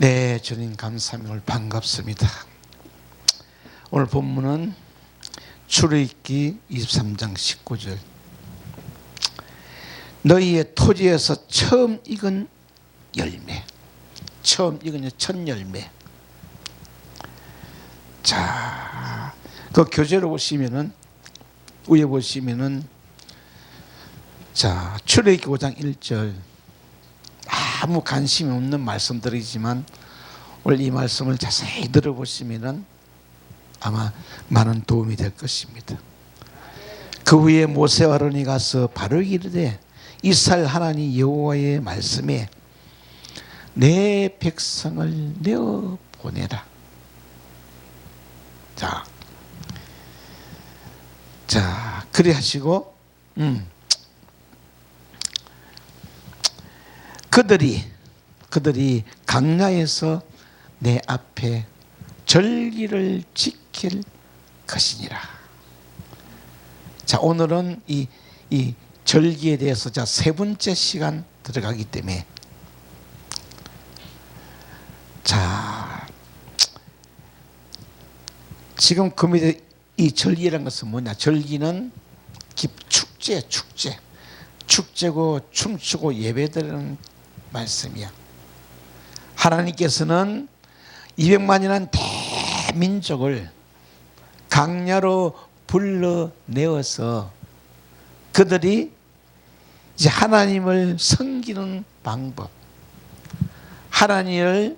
네, 주님 감사합니다. 오늘 반갑습니다. 오늘 본문은 출애굽기 23장 19절. 너희의 토지에서 처음 익은 열매, 처음 익은 첫 열매. 자, 그 교재로 보시면은, 위에 보시면은, 자, 출애굽기 5장 1절. 아무 관심이 없는 말씀들이지만 오늘 이 말씀을 자세히 들어보시면은 아마 많은 도움이 될 것입니다. 그 후에 모세와 아론이 가서 바로 이르되 이스라엘 하나님 여호와의 말씀에 내 백성을 내어 보내라. 자, 그래 하시고 그들이 강야에서 내 앞에 절기를 지킬 것이니라. 자, 오늘은 이 절기에 대해서 자, 세 번째 시간 들어가기 때문에 자, 지금 금요일 이 절기라는 것은 뭐냐? 절기는 축제고 춤추고 예배드리는 말씀이야. 하나님께서는 200만이라는 대민족을 강야로 불러내어서 그들이 이제 하나님을 섬기는 방법, 하나님이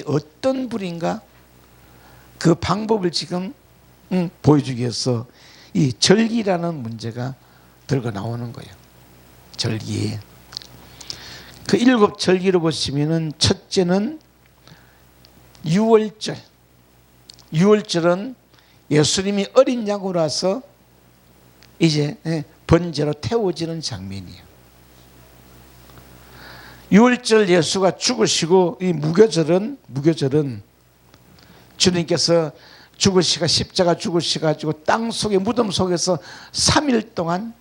어떤 분인가 그 방법을 지금 보여주기 위해서 이 절기라는 문제가 들고 나오는 거예요. 절기. 그 7절기로 보시면은 첫째는 유월절. 유월절은 예수님이 어린 양으로 와서 이제 번제로 태워지는 장면이에요. 유월절 예수가 죽으시고 이 무교절은 주님께서 십자가 죽으셔가지고 땅 속에 무덤 속에서 3일 동안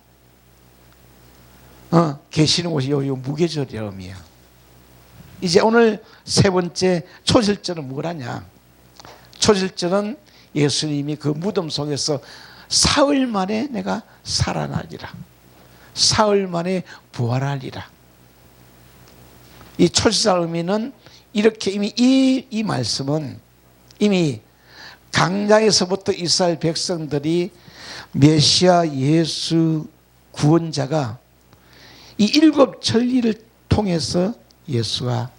계시는 곳이 요 무교절이에요. 이제 오늘 세 번째 초실절은 뭐라냐? 초실절은 예수님이 그 무덤 속에서 사흘 만에 내가 살아나리라. 사흘 만에 부활하리라. 이 초실절 의미는 이렇게 이미 이 말씀은 이미 강야에서부터 이스라엘 백성들이 메시아 예수 구원자가 이 7절기를 통해서 예수가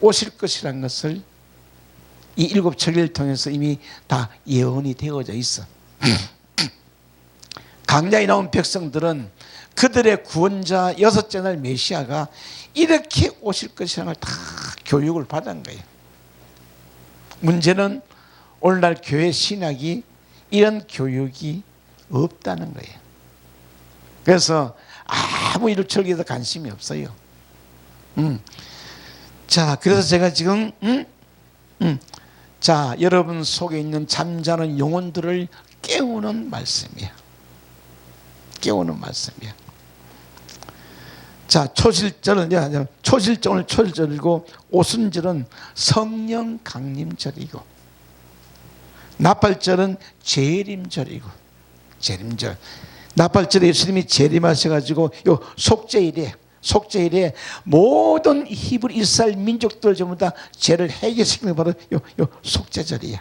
오실 것이라는 것을 이 7절기를 통해서 이미 다 예언이 되어져 있어. 강야에 나온 백성들은 그들의 구원자 6째 날 메시아가 이렇게 오실 것이라는 걸 다 교육을 받은 거예요. 문제는 오늘날 교회 신학이 이런 교육이 없다는 거예요. 그래서 아무 일절기에도 관심이 없어요. 자, 그래서 제가 지금 자, 여러분 속에 있는 잠자는 영혼들을 깨우는 말씀이야. 깨우는 말씀이야. 자, 오늘 초실절이고 오순절은 성령 강림절이고 나팔절은 재림절이고 재림절. 나팔절에 예수님이 재림하셔가지고 요 속죄일에 모든 히브리 이스라엘 민족들 전부 다 죄를 해결시키는 바로 요 속죄절이야.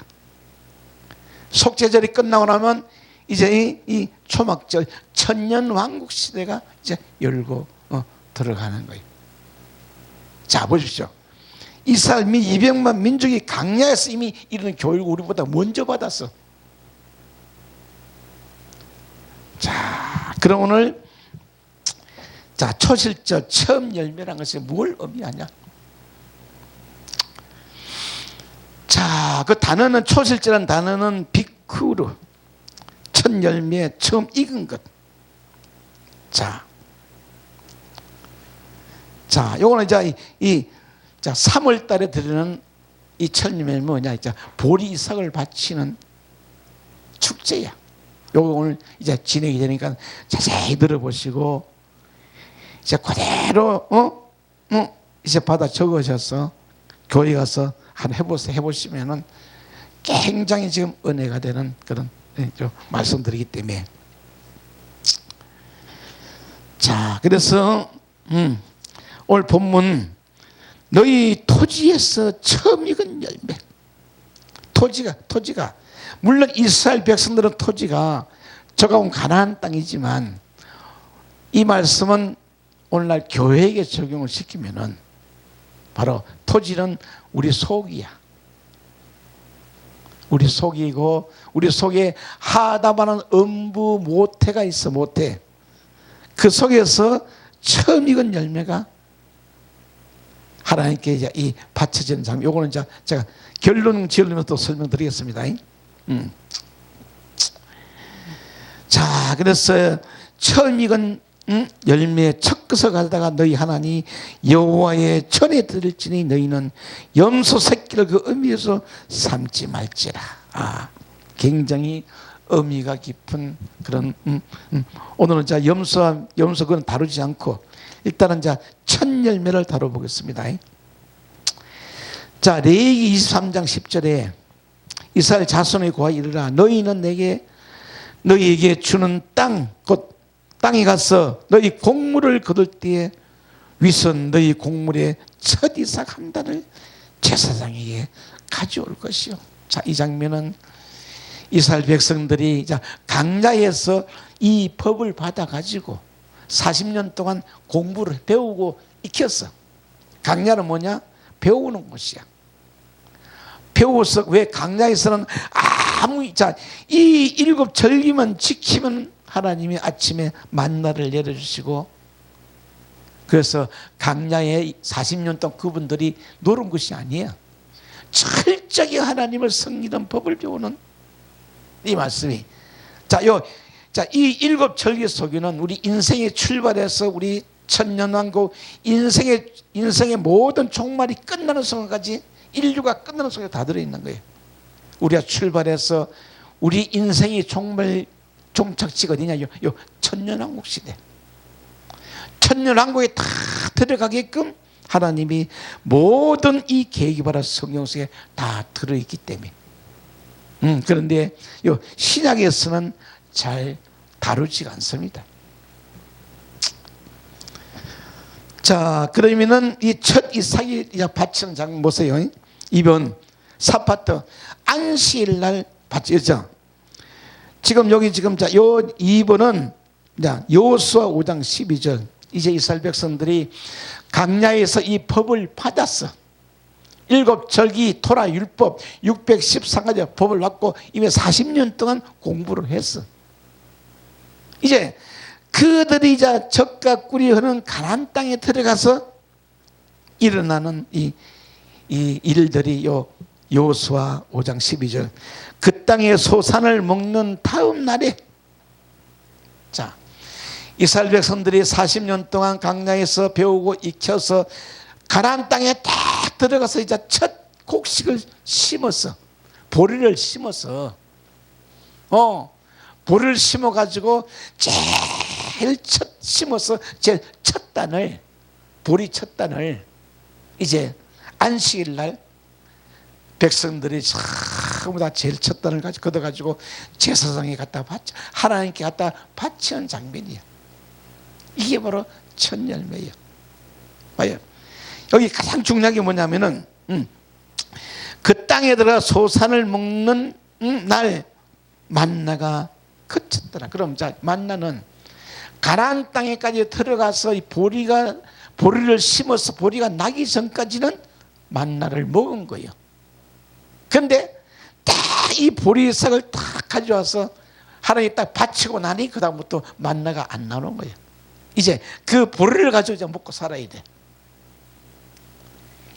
속죄절이 끝나고 나면 이제 이 초막절 천년 왕국 시대가 이제 열고 들어가는 거예요. 자, 보십시오. 이스라엘 200만 민족이 강야에서 이미 이런 교육을 우리보다 먼저 받았어. 자, 그럼 오늘 자, 초실절 처음 열매라는 것이 뭘 의미하냐? 자, 그 단어는 초실절이라는 단어는 비쿠르, 첫 열매, 처음 익은 것. 자, 요거는 이제 자, 3월 달에 드리는 이 첫 열매는 뭐냐? 이제 보리 이삭을 바치는 축제야. 요거 오늘 이제 진행이 되니까 자세히 들어보시고 이제 그대로 이제 받아 적으셔서 교회 가서 한 해보시면은 굉장히 지금 은혜가 되는 그런 말씀드리기 때문에. 자, 그래서 오늘 본문 너희 토지에서 처음 익은 열매. 토지가 물론 이스라엘 백성들은 토지가 저가온 가나안 땅이지만 이 말씀은 오늘날 교회에게 적용을 시키면은 바로 토지는 우리 속이야. 우리 속이고 우리 속에 하다마는 음부 모태가 있어. 모태. 그 속에서 처음 익은 열매가 하나님께 이제 이 바쳐지는 장면. 요거는 이제 제가 결론 지으려면 또 설명드리겠습니다. 자, 그래서 처음 익은 열매의 첫 것을 가져다가 너희 하나님 여호와의 전에 드릴지니 너희는 염소 새끼를 그 의미에서 삼지 말지라. 굉장히 의미가 깊은 그런 오늘은 자 염소 그건 다루지 않고 일단은 자 첫 열매를 다뤄보겠습니다. 자, 레위기 23장 10절에 이스라엘 자손의 고하 이르라 너희는 너희에게 주는 땅 곧 땅에 가서 너희 곡물을 거둘 때에 위선 너희 곡물의 첫 이삭 한 단을 제사장에게 가져올 것이요. 자, 이 장면은 이스라엘 백성들이 강야에서 이 법을 받아가지고 40년 동안 공부를 배우고 익혔어. 강야는 뭐냐? 배우는 곳이야. 배워서 왜 강야에서는 이 일곱 절기만 지키면 하나님이 아침에 만나를 내려주시고 그래서 강야에 40년 동안 그분들이 노는 것이 아니에요. 철저히 하나님을 섬기는 법을 배우는 이 말씀이 이 일곱 절기 속에는 우리 인생의 출발에서 우리 천년왕국 인생의 모든 종말이 끝나는 순간까지 인류가 끝나는 순간에 다 들어있는 거예요. 우리가 출발해서 우리 인생의 종착지가 어디냐? 요 천년왕국 시대. 천년왕국에 다 들어가게끔 하나님이 모든 이 계획이 바로 성경 속에 다 들어있기 때문에. 그런데 요 신약에서는 잘 다루지가 않습니다. 자, 그러면은 이 첫 이삭이 바치는 장면 보세요. 2번 사파트 안식일 날 바치죠. 지금 여기 요 2번은 여호수아 5장 12절. 이제 이스라엘 백성들이 강야에서 이 법을 받았어. 일곱 절기 토라 율법 613가지 법을 받고 이미 40년 동안 공부를 했어. 이제 그들이 젖과 꿀이 흐르는 가나안 땅에 들어가서 일어나는 이 일들이 여호수아 5장 12절. 그 땅의 소산을 먹는 다음 날에 이스라엘 백성들이 40년 동안 강야에서 배우고 익혀서 가나안 땅에 딱 들어가서 이제 첫 곡식을 심었어. 보리를 심었어. 보리를 심어가지고 제일 제일 첫 단을 보리 첫 단을 이제 안식일 날 백성들이 전부 다 제일 첫 단을 걷어가지고 제사장에 갖다 바쳐 하나님께 갖다 바치는 장면이야. 이게 바로 첫 열매예요. 봐요. 여기 가장 중요한 게 뭐냐면은 그 땅에 들어가 소산을 먹는 날 만나가 그쳤더라. 그럼 만나는 가나안 땅에까지 들어가서 이 보리를 심어서 보리가 나기 전까지는 만나를 먹은 거예요. 그런데 딱 이 보리싹을 딱 가져와서 하나님이 딱 바치고 나니 그 다음부터 만나가 안 나오는 거예요. 이제 그 보리를 가지고 이제 먹고 살아야 돼.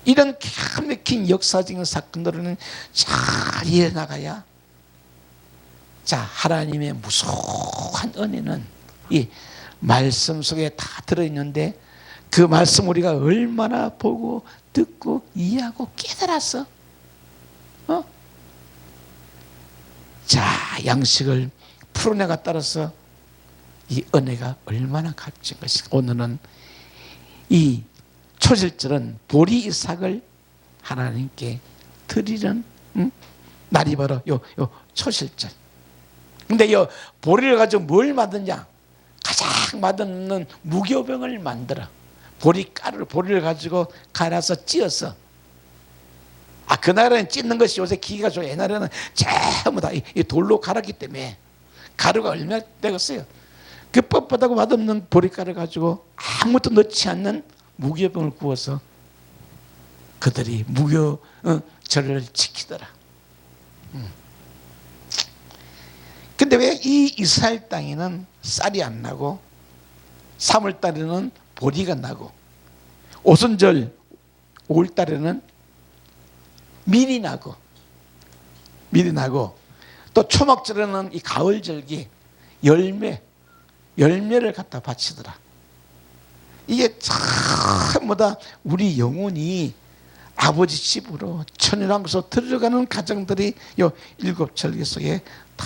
이런 기가 막힌 역사적인 사건들은 잘 이해나가야 하나님의 무수한 은혜는 이 말씀 속에 다 들어있는데 그 말씀 우리가 얼마나 보고 듣고 이해하고 깨달았어? 양식을 풀어내가 따라서 이 은혜가 얼마나 값진 것인가. 오늘은 이 초실절은 보리 이삭을 하나님께 드리는 날이 바로 요 초실절. 근데 요 보리를 가지고 뭘 만드냐? 가장 맛없는 무교병을 만들어. 보리를 가지고 갈아서 찧어서. 그날에는 찢는 것이 요새 기계가 좋아. 옛날에는 전부 다 이 돌로 갈았기 때문에 가루가 얼마나 되겠어요. 그 뻣뻣하고 맛없는 보리가루 가지고 아무것도 넣지 않는 무교병을 구워서 그들이 무교절을 지키더라. 근데 왜 이 이스라엘 땅에는 쌀이 안 나고 3월달에는 보리가 나고 오순절 5월달에는 밀이 나고 또 초막절에는 이 가을절기 열매를 갖다 바치더라. 이게 전부 다 우리 영혼이 아버지 집으로 천연왕국으로 들어가는 가정들이 요 7절기 속에 다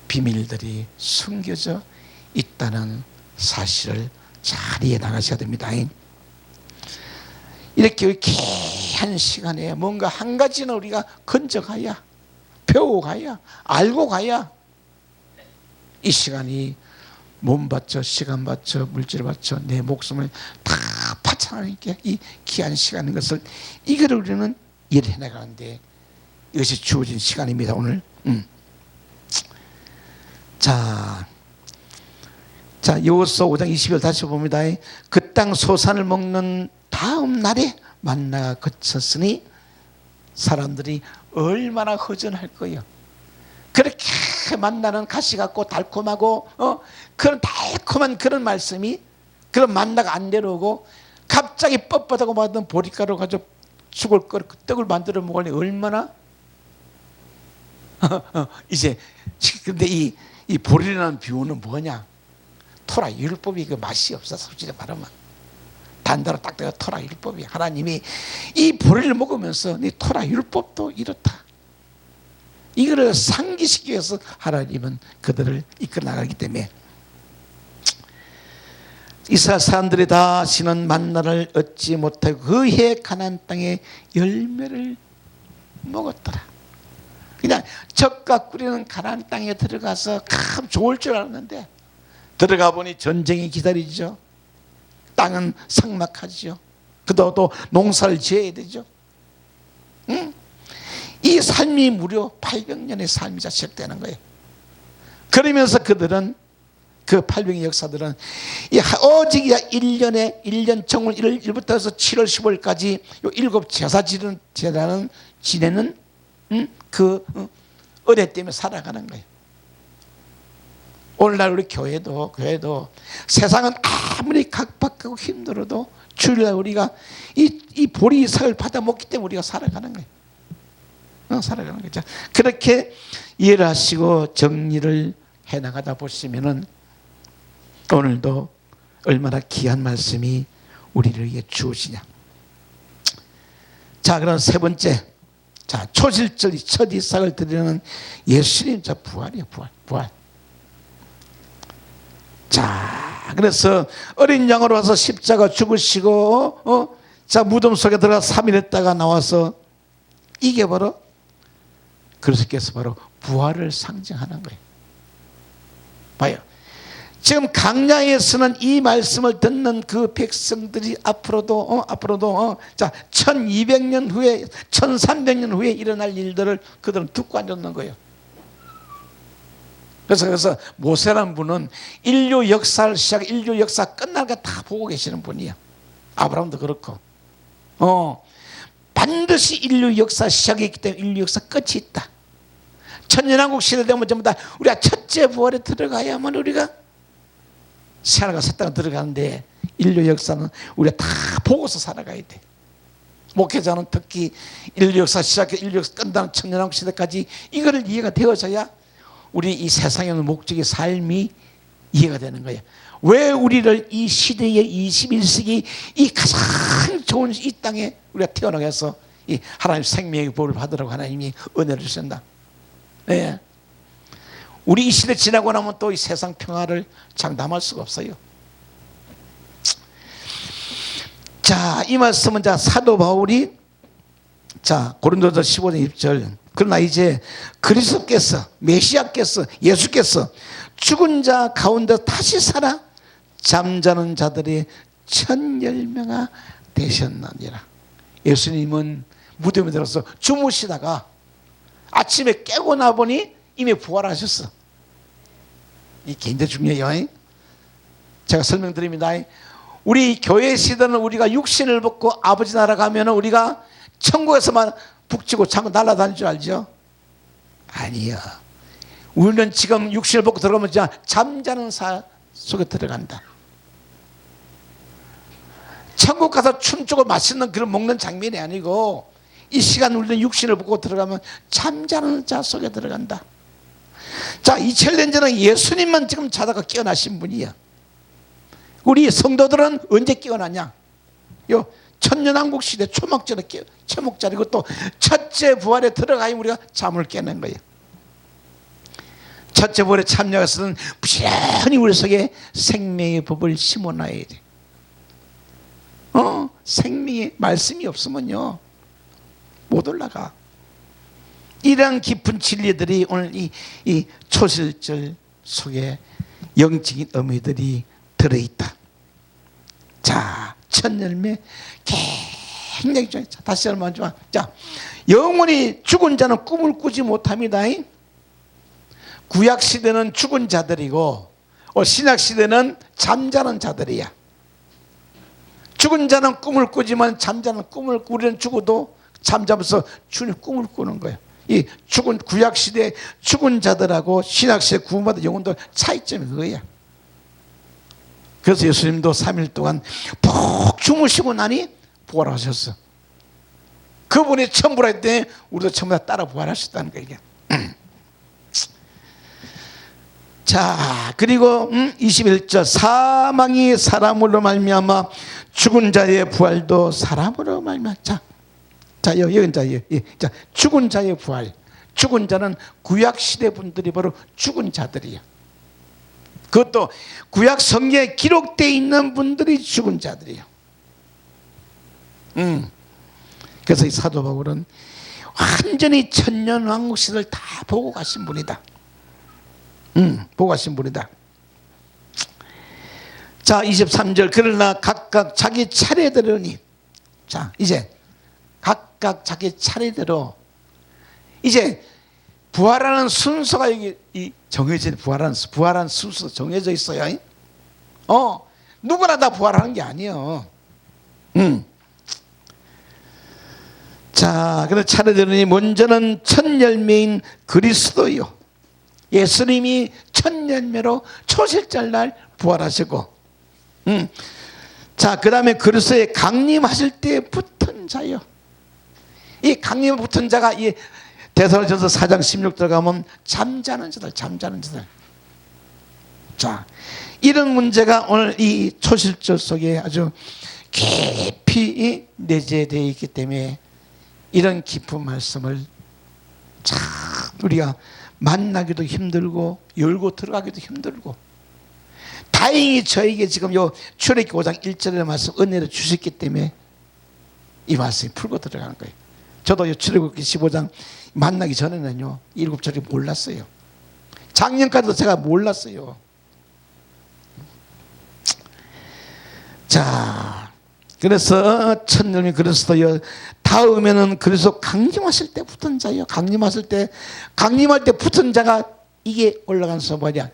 비밀들이 숨겨져 있다는 사실을 잘 이해 나가셔야 됩니다. 이렇게 귀한 시간에 뭔가 한 가지는 우리가 건져가야, 배워가야, 알고 가야 이 시간이 몸 바쳐, 시간 바쳐, 물질 바쳐, 내 목숨을 다 바쳐 하나님께 이 귀한 시간인 것을 이걸 우리는 일해 나가는데 이것이 주어진 시간입니다. 오늘. 자, 여호수아 5장 20절 다시 봅니다. 그 땅 소산을 먹는 다음 날에 만나가 그쳤으니 사람들이 얼마나 허전할 거예요. 그렇게 만나는 가시 같고 달콤하고 그런 달콤한 그런 말씀이, 그런 만나가 안 내려오고 갑자기 뻣뻣하고 받은 보리가루 가지고 죽을 걸 떡을 만들어 먹으니 얼마나 이제. 근데 이 보리라는 비유는 뭐냐? 토라 율법이 그 맛이 없어. 솔직히 말하면 단다로 딱 내가 토라 율법이, 하나님이 이 보리를 먹으면서 네 토라 율법도 이렇다, 이거를 상기시키기 위해서 하나님은 그들을 이끌어 나가기 때문에 이스라엘 사람들이 다시는 만나를 얻지 못하고 그 해 가나안 땅의 열매를 먹었더라. 그냥 젖과 꿀이는 가나안 땅에 들어가서 참 좋을 줄 알았는데 들어가 보니 전쟁이 기다리죠. 땅은 삭막하죠. 그도 또 농사를 지어야 되죠. 이 삶이 무려 800년의 삶이 시작되는 거예요. 그러면서 그들은 그 800의 역사들은 오직 1년 정월 1일부터 해서 7월 15일까지 요 7 제사 지내는 그 은혜 때문에 살아가는 거예요. 오늘날 우리 교회도 세상은 아무리 각박하고 힘들어도 주일날 우리가 이 보리삭을 받아 먹기 때문에 우리가 살아가는 거예요. 살아가는 거죠. 그렇게 이해를 하시고 정리를 해나가다 보시면은 오늘도 얼마나 귀한 말씀이 우리를 위해 주시냐. 자, 그럼 세 번째, 자, 초실절 첫 이삭을 드리는 예수님, 자, 부활이에요. 부활. 자, 그래서 어린 양으로 와서 십자가 죽으시고 자, 무덤 속에 들어가 3일 했다가 나와서 이게 바로 그리스도께서 바로 부활을 상징하는 거예요. 봐요. 지금 강야에서는 이 말씀을 듣는 그 백성들이 앞으로도 자, 1200년 후에 1300년 후에 일어날 일들을 그들은 듣고 앉았는 거예요. 그래서 모세라는 분은 인류 역사 끝나니까 다 보고 계시는 분이야. 아브라함도 그렇고 반드시 인류 역사 시작이 있기 때문에 인류 역사 끝이 있다. 천년왕국 시대 되면 전부 다 우리가 첫째 부활에 들어가야만 우리가 새하늘과 새 땅에 들어가는데 인류 역사는 우리가 다 보고서 살아가야 돼. 목회자는 특히 인류 역사 시작해 인류 역사 끝나는 천년왕국 시대까지 이거를 이해가 되어져야 우리 이 세상에 있는 목적의 삶이 이해가 되는 거예요. 왜 우리를 이 시대의 21세기 이 가장 좋은 이 땅에 우리가 태어나게 해서 이 하나님 생명의 복을 받으라고 하나님이 은혜를 주신다. 네. 우리 이 시대 지나고 나면 또 이 세상 평화를 장담할 수가 없어요. 자, 이 말씀은 자, 사도 바울이 자, 고린도서 15장 20절. 그러나 이제 그리스도께서, 메시아께서, 예수께서 죽은 자 가운데 다시 살아 잠자는 자들이 1010명아 되셨느니라. 예수님은 무덤에 들어서 주무시다가 아침에 깨고 나보니 이미 부활하셨어. 이게 굉장히 중요해요. 제가 설명드립니다. 우리 교회 시대는 우리가 육신을 벗고 아버지 나라 가면 우리가 천국에서만 북치고 자고 날아다닐 줄 알죠? 아니요. 우리는 지금 육신을 벗고 들어가면 잠자는 사 속에 들어간다. 천국 가서 춤추고 맛있는 그런 먹는 장면이 아니고 이 시간 우리는 육신을 벗고 들어가면 잠자는 자 속에 들어간다. 자, 2000년 전에 예수님만 지금 자다가 깨어나신 분이야. 우리 성도들은 언제 깨어나냐? 요 천년왕국 시대 초막절에 초목절이고 또 첫째 부활에 들어가야 우리가 잠을 깨는 거예요. 첫째 부활에 참여해서는 부지런히 우리 속에 생명의 법을 심어놔야 돼. 생명의 말씀이 없으면요 못 올라가. 이러한 깊은 진리들이 오늘 이 초실절 속에 영적인 의미들이 들어있다. 자, 첫 열매 굉장히 좋아요. 다시 한번 좀. 자, 영원히 죽은 자는 꿈을 꾸지 못합니다. 구약 시대는 죽은 자들이고 신약 시대는 잠자는 자들이야. 죽은 자는 꿈을 꾸지만 잠자는 꿈을 우리는 죽어도 잠자면서 주님 꿈을 꾸는 거예요. 이 죽은 구약 시대 죽은 자들하고 신약 시대 구원받은 영혼들 차이점이 그거야. 그래서 예수님도 3일 동안 푹 주무시고 나니 부활하셨어. 그분이 처음 부활할 때 우리도 처음 따라 부활하셨다는 거예요. 자, 그리고 21절 사망이 사람으로 말미암아 죽은 자의 부활도 사람으로 말미암아. 자, 여기 자, 죽은 자의 부활. 죽은 자는 구약 시대 분들이 바로 죽은 자들이야. 그것도 구약 성경에 기록되어 있는 분들이 죽은 자들이에요. 그래서 이 사도 바울은 완전히 천년왕국 시대를 다 보고 가신 분이다. 보고 가신 분이다. 자, 23절 그러나 각각 자기 차례대로니. 자, 이제 각각 자기 차례대로 이제 부활하는 순서가 여기 정해진 부활하는 순서 정해져 있어요. 누구나 다 부활하는 게 아니에요. 자, 그래서 차례대로니 먼저는 첫 열매인 그리스도요. 예수님이 첫 열매로 초실절날 부활하시고, 자, 그 다음에 그리스도의 강림하실 때 붙은 자요. 이 강림에 붙은 자가 이 데살로니가서 4장 16 들어가면 잠자는 자들. 자, 이런 문제가 오늘 이 초실절 속에 아주 깊이 내재되어 있기 때문에 이런 깊은 말씀을 참 우리가 만나기도 힘들고 열고 들어가기도 힘들고, 다행히 저에게 지금 요 출애굽기 5장 1절의 말씀 은혜를 주셨기 때문에 이 말씀이 풀고 들어가는 거예요. 저도 요 출애굽기 15장 만나기 전에는요 7절이 몰랐어요. 작년까지도 제가 몰랐어요. 자, 그래서 첫님이 그리스도요. 다음에는 그리스도 강림하실 때 붙은 자요. 강림할 때 붙은 자가 이게 올라간 소발이야.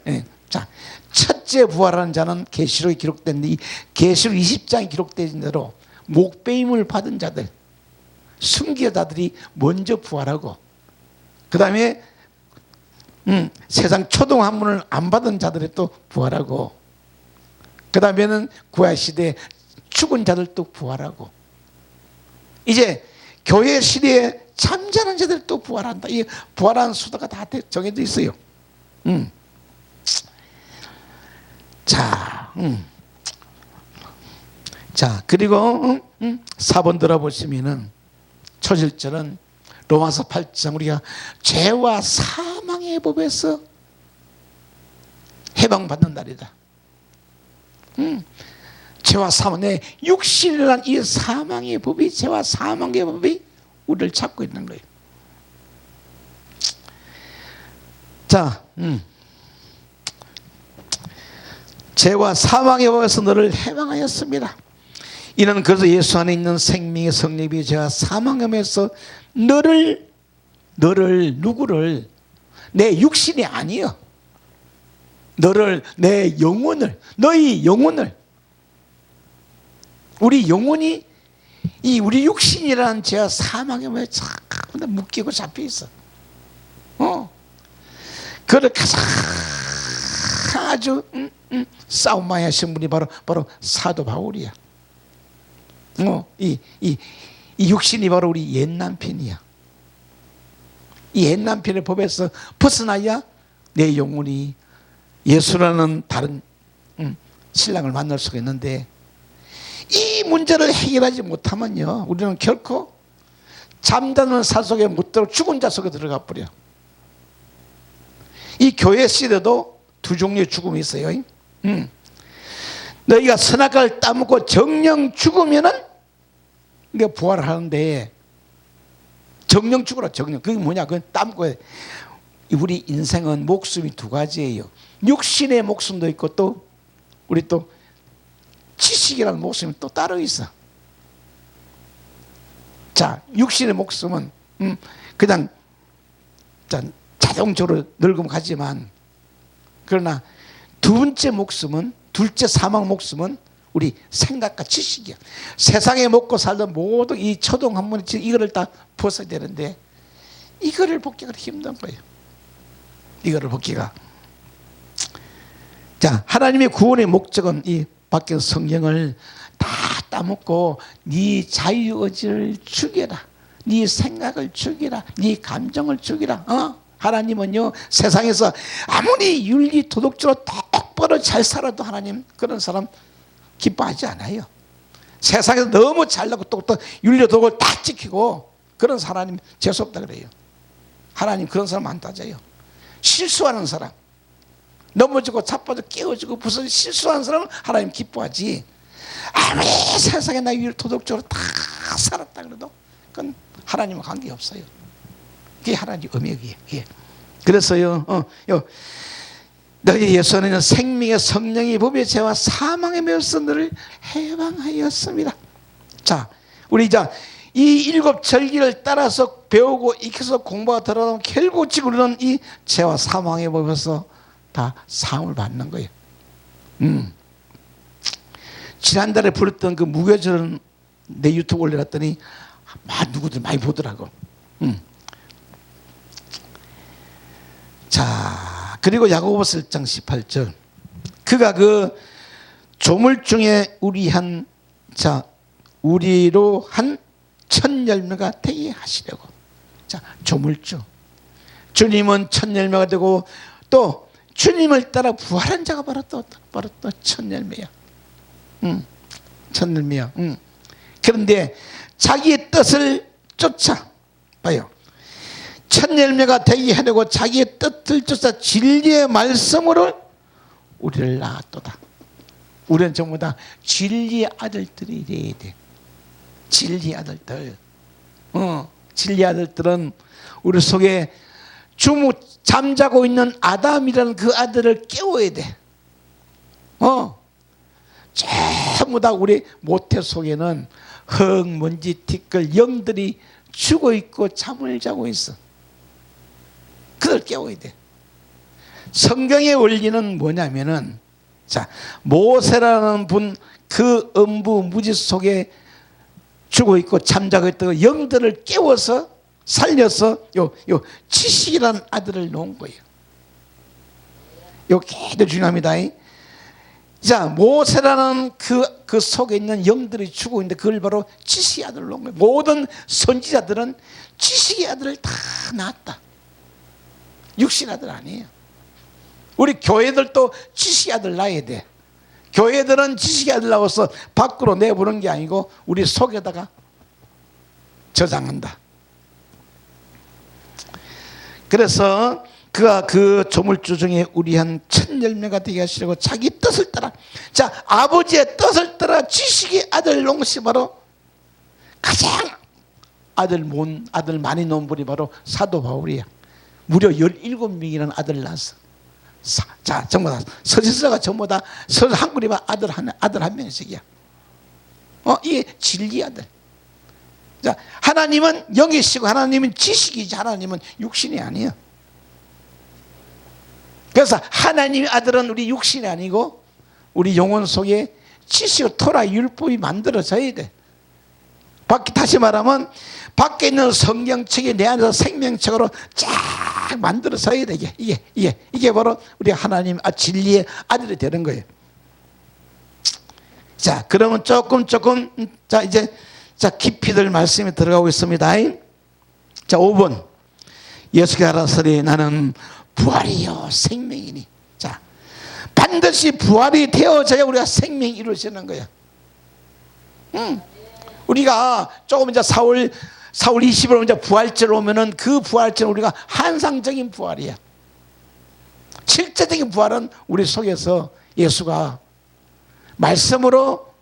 자, 첫째 부활하는 자는 계시록에 기록된 이 계시록 20장에 기록된 대로 목배임을 받은 자들, 순교자들이 먼저 부활하고, 그 다음에 세상 초동 한문을 안 받은 자들이 또 부활하고, 그 다음에는 구약시대에 죽은 자들도 부활하고, 이제 교회 시대에 잠자는 자들도 부활한다. 이 부활하는 수도가 다 정해져 있어요. 자, 그리고 4번 들어보시면은 초실절은 로마서 8장 우리가 죄와 사망의 법에서 해방받는 날이다. 죄와 사망, 내 육신이란 이 사망의 법이, 죄와 사망의 법이 우리를 찾고 있는 거예요. 자, 죄와 사망의 법에서 너를 해방하였습니다. 이는 그래서 예수 안에 있는 생명의 성립이 죄와 사망의 법에서 너를 누구를 내 육신이 아니요, 너를 내 영혼을, 너희 영혼을, 우리 영혼이 이 우리 육신이라는 죄와 사망의 법에 자꾸 묶이고 잡혀 있어. 그를 가장 아주 싸움 많이 하신 분이 바로 사도 바울이야. 이 육신이 바로 우리 옛 남편이야. 이 옛 남편의 법에서 벗어나야 내 영혼이 예수라는 다른 신랑을 만날 수가 있는데, 이 문제를 해결하지 못하면요, 우리는 결코 잠자는 사 속에 못 들어 죽은 자 속에 들어가 버려. 이 교회 시대도 두 종류의 죽음이 있어요. 너희가 선악과를 따먹고 정령 죽으면은 네가 부활을 하는데, 정령 죽어라. 정령. 그게 뭐냐? 그건 따먹고. 우리 인생은 목숨이 두 가지예요. 육신의 목숨도 있고, 또 우리 또 지식이라는 목숨이 또 따로 있어. 자, 육신의 목숨은 그냥 자동적으로 늙으면 가지만, 그러나 두 번째 목숨은, 둘째 사망 목숨은 우리 생각과 지식이야. 세상에 먹고 살던 모든 이 초동 한 번에 이거를 다 벗어야 되는데, 이거를 벗기가 힘든 거예요. 이거를 벗기가. 자, 하나님의 구원의 목적은 이 밖에 성경을 다 따먹고 네 자유의지를 죽여라, 네 생각을 죽이라, 네 감정을 죽이라. 하나님은요, 세상에서 아무리 윤리 도덕적으로 똑바로 잘 살아도 하나님 그런 사람 기뻐하지 않아요. 세상에서 너무 잘나고 똑똑 윤리 도덕을 다 지키고 그런 사람 하나님 재수없다 그래요. 하나님 그런 사람 안 따져요. 실수하는 사람, 넘어지고 자빠져 깨어지고 무슨 실수하는 사람은 하나님 기뻐하지. 아무리 세상에 나 윤리 도덕적으로 다 살았다 그래도 그건 하나님과 관계없어요. 그게 하나님 음역이에요. 예. 그래서요, 너희 예수 안에 있는 생명의 성령이 법의 죄와 사망의 매에서 너를 해방하였습니다. 자, 우리 이제 이 일곱 절기를 따라서 배우고 익혀서 공부가 들어가면 결국 지금 우리는 이 죄와 사망의 법에서 다 사함을 받는 거예요. 지난달에 불렀던 그 무교절은 내 유튜브 올려놨더니 누구들 많이 보더라고. 자, 그리고 야고보서 1장 18절, 그가 그 조물중에 우리로 한 첫 열매가 되게 하시려고. 자, 조물주, 주님은 첫 열매가 되고, 또 주님을 따라 부활한 자가 바로 또 첫 열매야. 첫 열매야. 그런데 자기의 뜻을 쫓아 봐요. 첫 열매가 되게 하려고 자기의 뜻을 쫓아 진리의 말씀으로 우리를 낳았도다. 우리는 전부 다 진리의 아들들이 돼야 돼. 진리의 아들들. 진리의 아들들은 우리 속에 잠자고 있는 아담이라는 그 아들을 깨워야 돼. 전부 다 우리 모태 속에는 흙, 먼지, 티끌, 영들이 죽어 있고 잠을 자고 있어. 그걸 깨워야 돼. 성경의 원리는 뭐냐면은, 자, 모세라는 분 그 음부 무지 속에 죽어 있고 잠자고 있던 영들을 깨워서 살려서 요 지식이라는 아들을 놓은 거예요. 요 굉장히 중요합니다. 자, 모세라는 그 속에 있는 영들이 죽어 있는데 그걸 바로 지식의 아들을 놓은 거예요. 모든 선지자들은 지식의 아들을 다 낳았다. 육신 아들 아니에요. 우리 교회들도 지식의 아들 낳아야 돼. 교회들은 지식의 아들 낳아서 밖으로 내보는 게 아니고 우리 속에다가 저장한다. 그래서 그가 그 조물주 중에 우리 한 첫 열매가 되게 하시려고 자기 뜻을 따라, 자, 아버지의 뜻을 따라 지식의 아들 놓은 것이 바로 가장 아들 많이 낳은 분이 바로 사도 바울이야. 무려 17명이라는 아들을 낳았어. 자, 전부 다 서지서가 전부 다 서서 한 그리만 아들 한 명씩이야. 이게 진리 아들. 자, 하나님은 영이시고 하나님은 지식이지 하나님은 육신이 아니에요. 그래서 하나님의 아들은 우리 육신이 아니고 우리 영혼 속에 지식의 토라 율법이 만들어져야 돼. 다시 말하면 밖에 있는 성경책이 내 안에서 생명책으로 쫙 만들어져야 돼. 이게 바로 우리 하나님 진리의 아들이 되는 거예요. 자, 그러면 조금 자 이제 깊이들 말씀에 들어가고 있습니다. 자, 5번 예수께서 가라사대 나는 부활이요 생명이니. 자, 반드시 부활이 되어져야 우리가 생명이 이루어지는 거야. 우리가 조금 이제 4월 20일 이제 부활절 오면은 그 부활절은 우리가 환상적인 부활이야. 실제적인 부활은 우리 속에서 예수가 말씀으로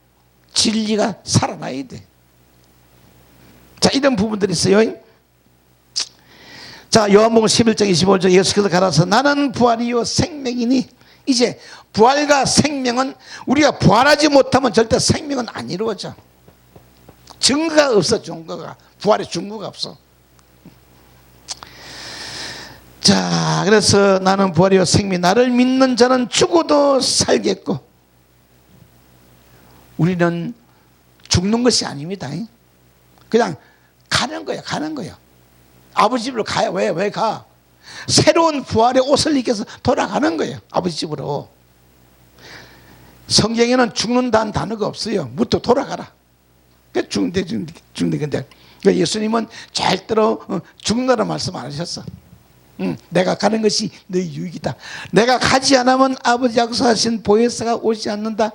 진리가 살아나야 돼. 자, 이런 부분들이 있어요. 자, 요한복음 11장 25절 예수께서 가라사 나는 부활이요 생명이니. 이제 부활과 생명은 우리가 부활하지 못하면 절대 생명은 안 이루어져. 증거가 없어. 증거가 부활의 증거가 없어. 자, 그래서 나는 부활이요 생명 나를 믿는 자는 죽어도 살겠고. 우리는 죽는 것이 아닙니다. 그냥 가는 거야. 아버지 집으로 가요. 왜 가? 새로운 부활의 옷을 입혀서 돌아가는 거예요. 아버지 집으로. 성경에는 죽는다는 단어가 없어요. 무터 돌아가라. 죽는데. 예수님은 절대로 죽는다는 말씀 안 하셨어. 내가 가는 것이 너희 유익이다. 내가 가지 않으면 아버지 약속하신 보혜사가 오지 않는다.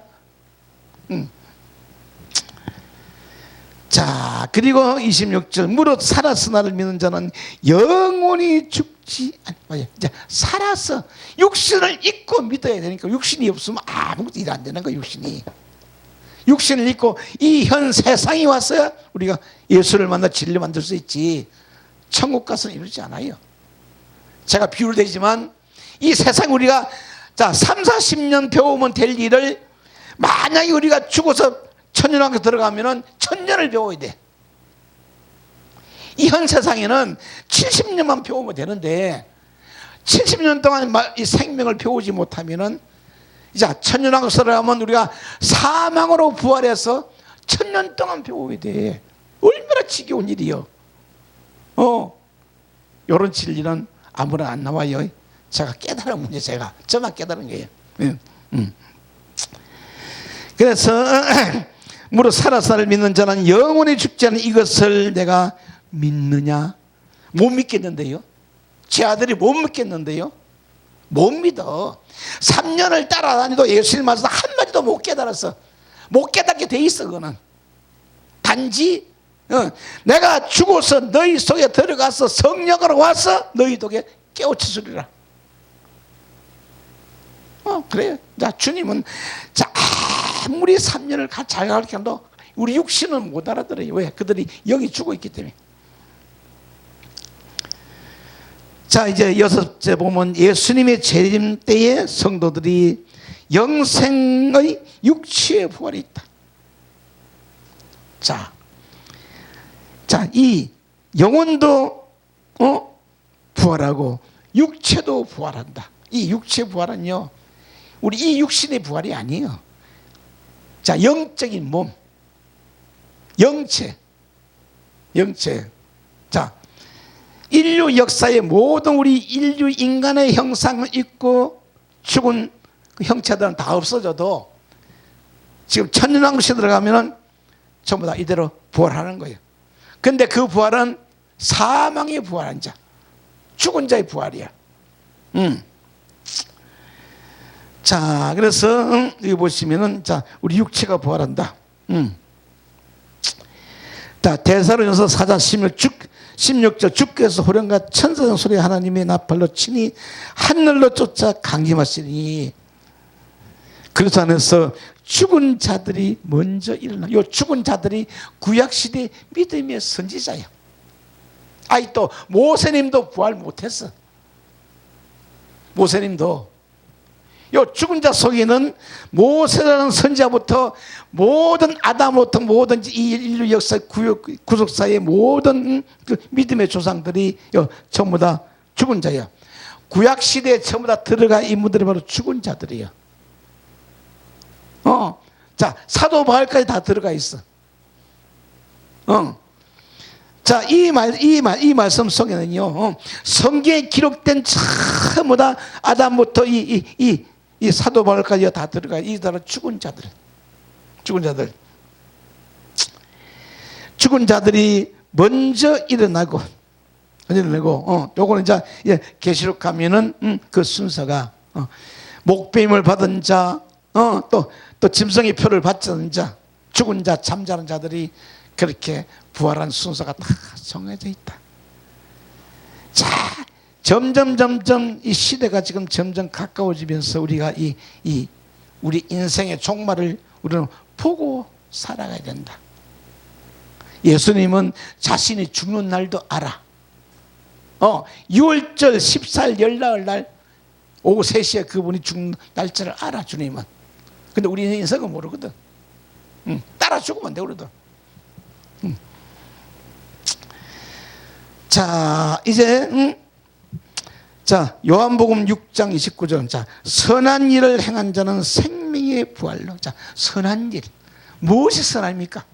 자, 그리고 26절 무릇 살아서 나를 믿는 자는 영원히 죽지 않아요. 살아서 육신을 잊고 믿어야 되니까 육신이 없으면 아무것도 일 안 되는 거야. 육신을 잊고 이 현 세상에 와서야 우리가 예수를 만나 진리를 만들 수 있지 천국 가서는 이루지 않아요. 제가 비유를 대지만 이 세상 우리가 3, 40년 배우면 될 일을 만약에 우리가 죽어서 천년왕국에 들어가면은 천년을 배워야 돼. 이 현 세상에는 70년만 배우면 되는데 70년 동안 이 생명을 배우지 못하면은 이제 천년왕국에 들어가면 우리가 사망으로 부활해서 천년 동안 배워야 돼. 얼마나 지겨운 일이요. 이런 진리는 아무나 안 나와요. 제가 깨달은 문제 저만 깨달은 거예요. 그래서 무릇 살아서 나를 믿는 자는 영원히 죽지 않은 이것을 내가 믿느냐? 못 믿겠는데요. 제 아들이 못 믿겠는데요. 못 믿어. 3년을 따라다니도 예수님 말씀 한마디도 못 깨달았어. 못 깨닫게 돼 있어. 그거는 단지 내가 죽어서 너희 속에 들어가서 성령으로 와서 너희 속에 깨우치으리라. 그래요. 자, 주님은 아무리 3년을 잘 가르쳐도 우리 육신은 못 알아들어요. 왜? 그들이 영이 죽어 있기 때문에. 자, 이제 6째 보면 예수님의 재림 때에 성도들이 영생의 육체의 부활이 있다. 자, 이 영혼도 부활하고 육체도 부활한다. 이 육체 부활은요, 우리 이 육신의 부활이 아니에요. 자, 영적인 몸, 영체. 자, 인류 역사의 모든 우리 인류 인간의 형상을 입고 죽은 그 형체들은 다 없어져도 지금 천년왕국에 들어가면은 전부 다 이대로 부활하는 거예요. 근데 그 부활은 사망의 부활한 자, 죽은 자의 부활이야. 자, 그래서 여기 보시면은 우리 육체가 부활한다. 자, 데살로니가서 4장 16절 주께서 호령과 천사장 소리 하나님의 나팔로 치니 하늘로 쫓아 강림하시니 그래서 안에서 죽은 자들이 먼저 일어나. 요 죽은 자들이 구약시대 믿음의 선지자예요. 아이 또 모세님도 부활 못했어. 모세님도 요 죽은 자 속에는 모세라는 선지자부터 모든 아담부터 모든 이 인류 역사 구속사의 모든 그 믿음의 조상들이 전부 다 죽은 자야. 구약 시대에 전부 다 들어간 인물들이 바로 죽은 자들이야. 자, 사도 바울까지 다 들어가 있어. 자, 이 말씀 속에는요, 성경에 기록된 전부 다 아담부터 이 사도 바울까지 다 들어가. 이 사람 죽은 자들이 먼저 일어나고, 요거는 이제 계시록 가면은 그 순서가 목배임을 받은 자, 또 짐승의 표를 받은 자, 죽은 자, 잠자는 자들이 그렇게 부활한 순서가 다 정해져 있다. 자, 점점 이 시대가 지금 점점 가까워지면서 우리가 우리 인생의 종말을 우리는 보고 살아가야 된다. 예수님은 자신이 죽는 날도 알아. 6월절 14일 열나흘 날 오후 3시에 그분이 죽는 날짜를 알아, 주님은. 근데 우리는 인생은 모르거든. 따라 죽으면 돼, 우리도. 자, 이제 자, 요한복음 6장 29절. 자, 선한 일을 행한 자는 생명의 부활로. 자, 선한 일. 무엇이 선합니까?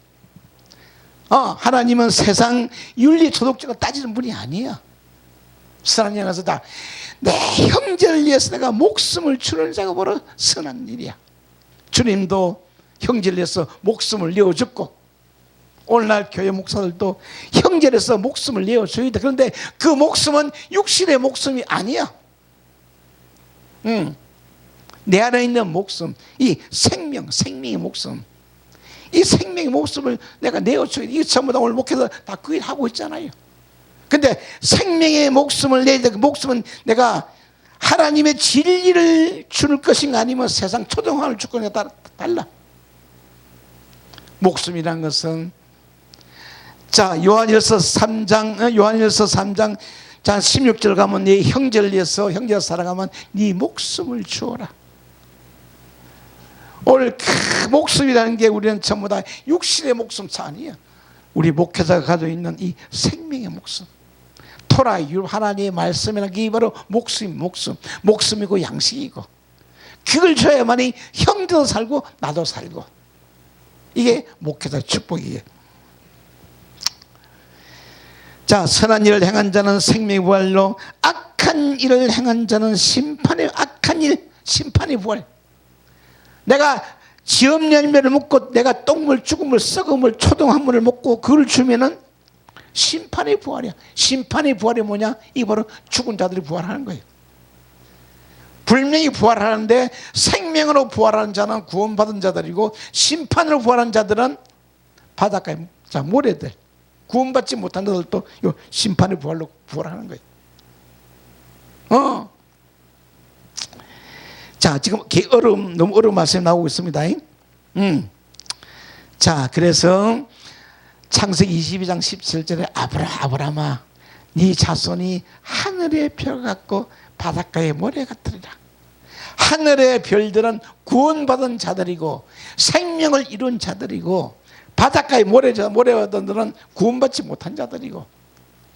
하나님은 세상 윤리 도덕적으로 따지는 분이 아니야. 선한 일에서 다 내 형제를 위해서 내가 목숨을 주는 자가 바로 선한 일이야. 주님도 형제를 위해서 목숨을 내어줬고, 오늘날 교회 목사들도 형제를 위해서 목숨을 내어줘야 돼. 그런데 그 목숨은 육신의 목숨이 아니야. 내 안에 있는 목숨, 이 생명의 목숨, 이 생명의 목숨을 내가 내어줘야 돼. 이게 전부 다 오늘 목회에서 다 그 일 하고 있잖아요. 근데 생명의 목숨을 내야 돼. 그 목숨은 내가 하나님의 진리를 줄 것인가 아니면 세상 초등학을 줄 것인가 달라. 목숨이란 것은, 자, 요한일서 3장 자 16절 가면 네 형제를 위해서, 형제가 살아가면 네 목숨을 주어라. 오늘 그 목숨이라는 게 우리는 전부 다 육신의 목숨차 아니야. 우리 목회자가 가지고 있는 이 생명의 목숨, 토라 하나님의 말씀이라는 게 바로 목숨이고 양식이고, 그걸 줘야만이 형제도 살고 나도 살고, 이게 목회자 축복이에요. 자, 선한 일을 행한 자는 생명의 부활로, 악한 일을 행한 자는 심판의 부활. 내가 지업 열매를 먹고 내가 똥물, 죽음을, 썩음을, 초동한물을 먹고 그걸 주면은 심판의 부활이야. 심판의 부활이 뭐냐? 이 바로 죽은 자들이 부활하는 거예요. 분명히 부활하는데, 생명으로 부활하는 자는 구원받은 자들이고, 심판으로 부활한 자들은 바닷가에 모래들, 구원받지 못한 자들도 이 심판의 부활로 부활하는 거예요. 자, 지금 너무 어려운 말씀이 나오고 있습니다. 자, 그래서 창세기 22장 17절에 아브라함아, 네 자손이 하늘의 별 같고 바닷가의 모래 같으리라. 하늘의 별들은 구원받은 자들이고 생명을 이룬 자들이고, 바닷가의 모래들은 구원받지 못한 자들이고,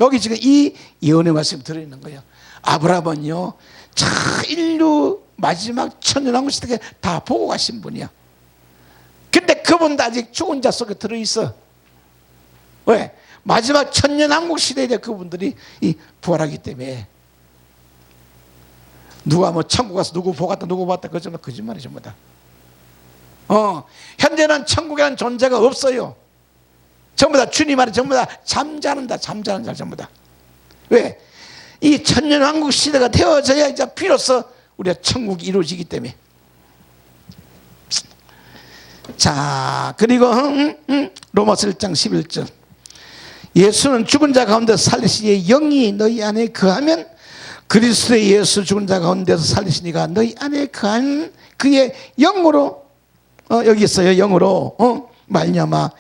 여기 지금 이 예언의 말씀이 들어있는 거예요. 아브라함은요, 인류 마지막 천년왕국 시대에 다 보고 가신 분이야. 근데 그분도 아직 죽은 자 속에 들어있어. 왜? 마지막 천년왕국 시대에 그분들이 부활하기 때문에. 누가 뭐 천국 가서 누구 보았다 누구 봤다, 그거 전부 거짓말이죠, 전부 다. 현재는 천국이라는 존재가 없어요. 전부 다 주님 안에 전부 다 잠자는 자 전부 다. 왜? 이 천년왕국 시대가 되어져야 이제 비로소 우리가 천국이 이루어지기 때문에. 자, 그리고 로마서 1장 11절. 예수는 죽은 자 가운데 살리시니 영이 너희 안에 거하면, 그리스도의 예수 죽은 자 가운데서 살리시니가 너희 안에 거한 그의 영으로, 여기 있어요. 영으로 말미암아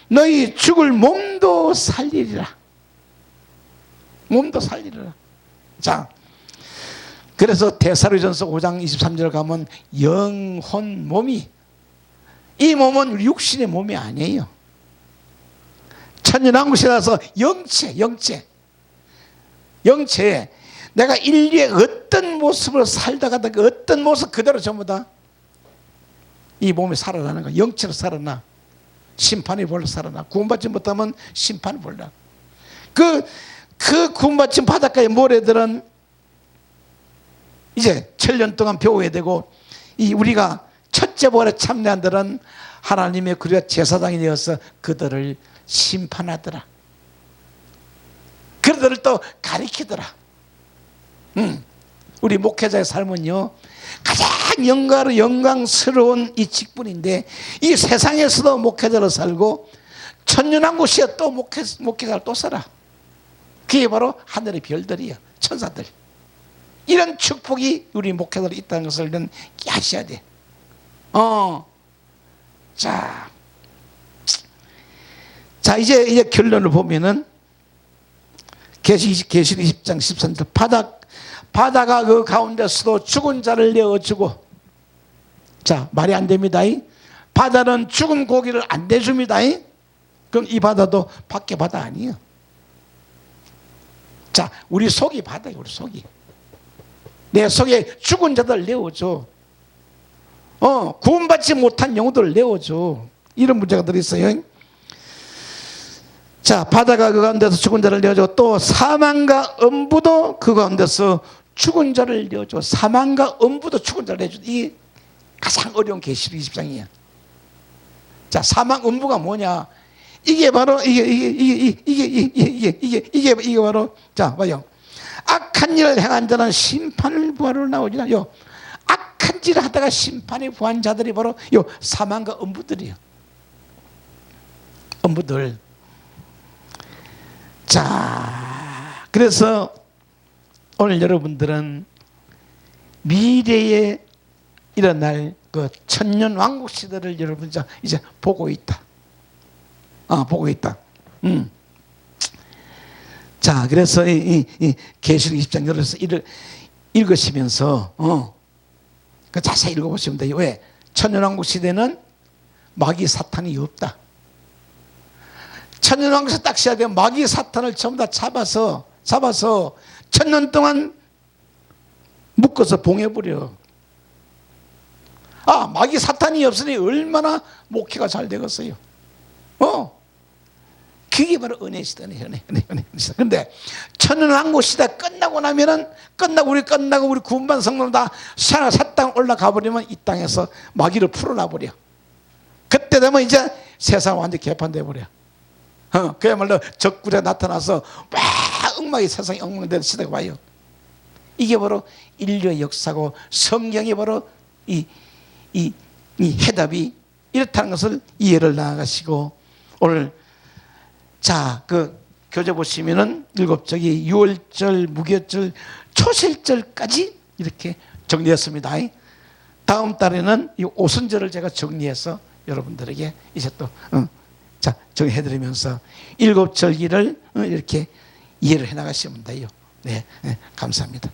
너희 죽을 몸도 살리리라. 몸도 살리라. 자, 그래서 데살로니가전서 5장 23절 가면 영혼 몸이, 이 몸은 육신의 몸이 아니에요. 천년왕국이라서 영체에 내가 인류의 어떤 모습으로 살다가 어떤 모습 그대로 전부 다 이 몸이 살아나는 거야. 영체로 살아나. 심판이 볼라 살아나. 구원받지 못하면 심판이 볼라. 그 구원받지 바닷가의 모래들은 이제 7년 동안 배워야 되고, 이 우리가 첫째 볼에 참여한 들은 하나님의 그리와 제사장이 되어서 그들을 심판하더라. 그들을 또 가리키더라. 우리 목회자의 삶은요, 가장 영광스러운 이 직분인데, 이 세상에서도 목회자로 살고 천년왕국시에 또 목회자를 또 살아. 그게 바로 하늘의 별들이야. 천사들. 이런 축복이 우리 목회자로 있다는 것을 아셔야 돼. 자, 이제 결론을 보면은 계시록 20장 13절, 바다가 그 가운데서도 죽은 자를 내어주고, 자, 말이 안 됩니다. 바다는 죽은 고기를 안 내줍니다. 그럼 이 바다도 밖에 바다 아니에요. 자, 우리 속이 바다예요. 우리 속이. 내 속에 죽은 자들 내어줘. 구원받지 못한 영혼들을 내어줘. 이런 문제가 들어있어요. 자, 바다가 그 가운데서 죽은 자를 내어줘. 또 사망과 음부도 그 가운데서 죽은 자를 내어줘. 사망과 음부도 죽은 자를 내어줘. 이게 가장 어려운 계시록 20장이야. 자, 사망 음부가 뭐냐? 이게 바로 이게 바로, 자, 봐요. 악한 일을 행한 자는 심판을 부하러 나오지나, 요 악한 일을 하다가 심판에 부한 자들이 바로 요 사망과 음부들이요. 음부들. 자, 그래서 오늘 여러분들은 미래에 일어날 그 천년 왕국 시대를 여러분 이제 보고 있다. 보고 있다. 자, 그래서 이 계시록 20장 열어서 읽으시면서 그 자세히 읽어보시면 돼요. 왜? 천년왕국 시대는 마귀 사탄이 없다. 천년왕국에서 딱 시작되면 마귀 사탄을 전부 다 잡아서 천년 동안 묶어서 봉해버려. 마귀 사탄이 없으니 얼마나 목회가 잘 되겠어요. 그게 바로 은혜 시대, 은혜 시대. 근데 천년왕국 시대 끝나고 나면은 우리 구원받은 성도는 다 새 땅 올라가 버리면 이 땅에서 마귀를 풀어놔 버려. 그때 되면 이제 세상 완전히 개판돼 버려. 그야말로 적굴에 나타나서 막 엉망이, 세상이 엉망되는 시대가 와요. 이게 바로 인류의 역사고, 성경이 바로 이 해답이 이렇다는 것을 이해를 나가시고, 오늘 자, 그 교재 보시면은 7절이 유월절, 무교절, 초실절까지 이렇게 정리했습니다. 다음 달에는 이 오순절을 제가 정리해서 여러분들에게 이제 또 정해드리면서 7절기를 이렇게 이해를 해나가시면 돼요. 네, 감사합니다.